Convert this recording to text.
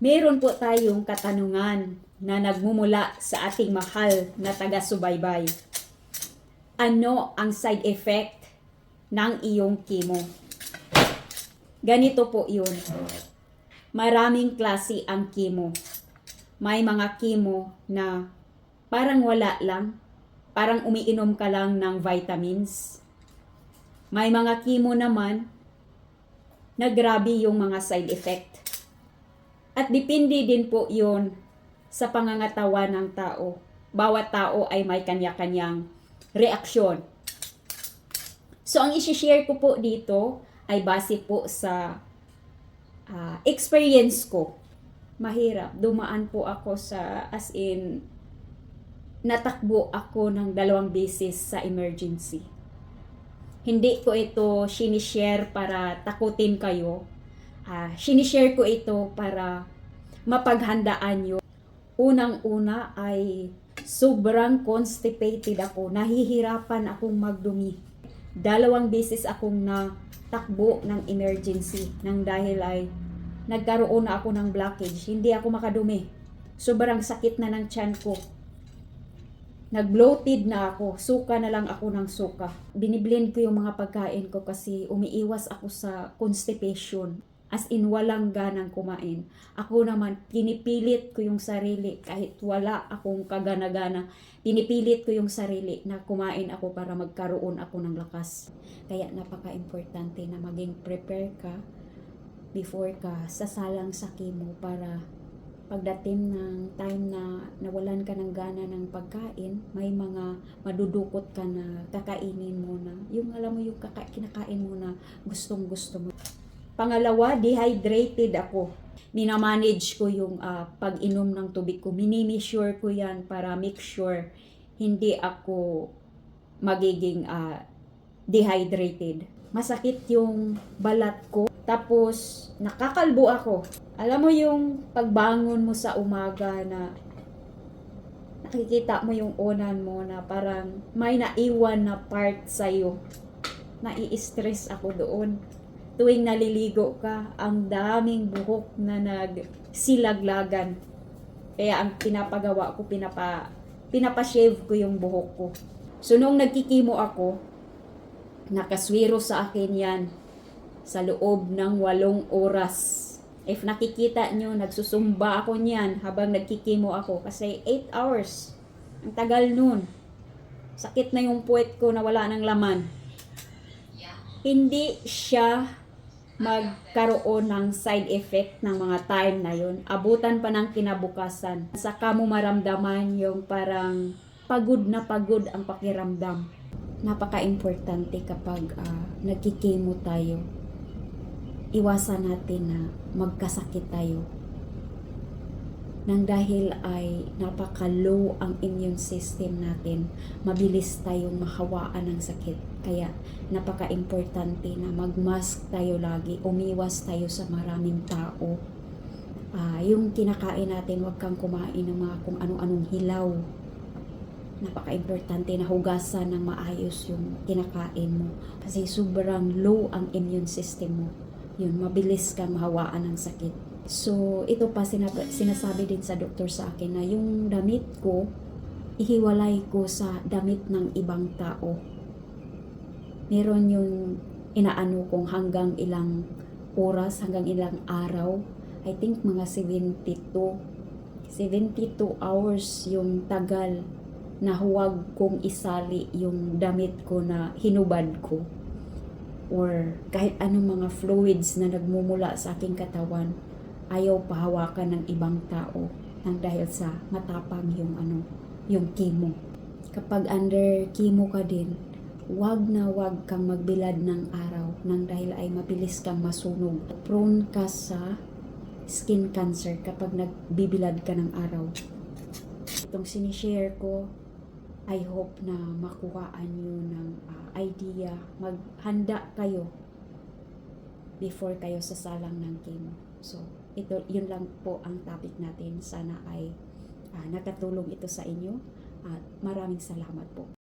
Meron po tayong katanungan na nagmumula sa ating mahal na taga-subaybay. Ano ang side effect ng iyong chemo? Ganito po yun. Maraming klase ang chemo. May mga chemo na parang wala lang, parang umiinom ka lang ng vitamins. May mga chemo naman na grabe yung mga side effect. At depende din po yun sa pangangatawan ng tao. Bawat tao ay may kanya-kanyang reaksyon. So, ang isi-share ko po dito ay base po sa experience ko. Mahirap. Dumaan po ako sa, natakbo ako ng 2 beses sa emergency. Hindi ko ito sinishare para takutin kayo. Sinishare ko ito para mapaghandaan nyo. Unang-una ay sobrang constipated ako. Nahihirapan akong magdumi. 2 beses akong natakbo ng emergency nang dahil ay nagkaroon na ako ng blockage. Hindi ako makadumi. Sobrang sakit na ng tiyan ko. Nag-bloated na ako. Suka na lang ako ng suka. Biniblend ko yung mga pagkain ko kasi umiiwas ako sa constipation. As in, walang ganang kumain. Ako naman, pinipilit ko yung sarili kahit wala akong kagana-gana. Pinipilit ko yung sarili na kumain ako para magkaroon ako ng lakas. Kaya napaka-importante na maging prepare ka before ka sasalang sa chemo para pagdating ng time na nawalan ka ng gana ng pagkain, may mga madudukot ka na kakainin mo na. Yung alam mo yung kinakain mo na gustong-gusto mo. Pangalawa, dehydrated ako. Minamanage ko yung pag-inom ng tubig ko. Minimeasure ko yan para make sure hindi ako magiging dehydrated. Masakit yung balat ko. Tapos, nakakalbo ako. Alam mo yung pagbangon mo sa umaga na nakikita mo yung unan mo na parang may naiwan na part sa'yo. Nai-stress ako doon. Tuwing naliligo ka, ang daming buhok na nagsilaglagan. Kaya ang pinapagawa ko, pinapashave ko yung buhok ko. So, nung nagkikimo ako, nakaswiro sa akin yan sa loob ng 8 oras. If nakikita nyo, nagsusumba ako niyan habang nagkikimo ako kasi 8 hours. Ang tagal nun. Sakit na yung puwet ko na wala ng laman. Hindi siya magkaroon ng side effect ng mga time na yun. Abutan pa ng kinabukasan. Saka mo maramdaman yung parang pagod na pagod ang pakiramdam. Napaka-importante kapag nagkikimo tayo. Iwasan natin na magkasakit tayo. Nang dahil ay napaka-low ang immune system natin, mabilis tayong mahawaan ng sakit. Kaya napaka-importante na mag-mask tayo lagi, umiwas tayo sa maraming tao. Yung kinakain natin, huwag kang kumain ng mga kung anong-anong hilaw. Napaka-importante na hugasan ng maayos yung kinakain mo. Kasi sobrang low ang immune system mo. Yun, mabilis kang mahawaan ng sakit. So, ito pa sinasabi din sa doktor sa akin na yung damit ko, ihiwalay ko sa damit ng ibang tao. Meron yung inaano kong hanggang ilang oras, hanggang ilang araw. I think mga 72 hours yung tagal na huwag kong isali yung damit ko na hinubad ko. Or kahit anong mga fluids na nagmumula sa aking katawan, ayaw pahawakan ng ibang tao nang dahil sa matapang yung chemo. Kapag under chemo ka din, wag kang magbilad ng araw nang dahil ay mabilis kang masunog. Prone ka sa skin cancer kapag nagbibilad ka ng araw. Itong sinishare ko, I hope na makuhaan nyo ng idea. Maghanda kayo before kayo sasalang ng chemo. So, yun lang po ang topic natin. Sana ay nakatulong ito sa inyo. At maraming salamat po.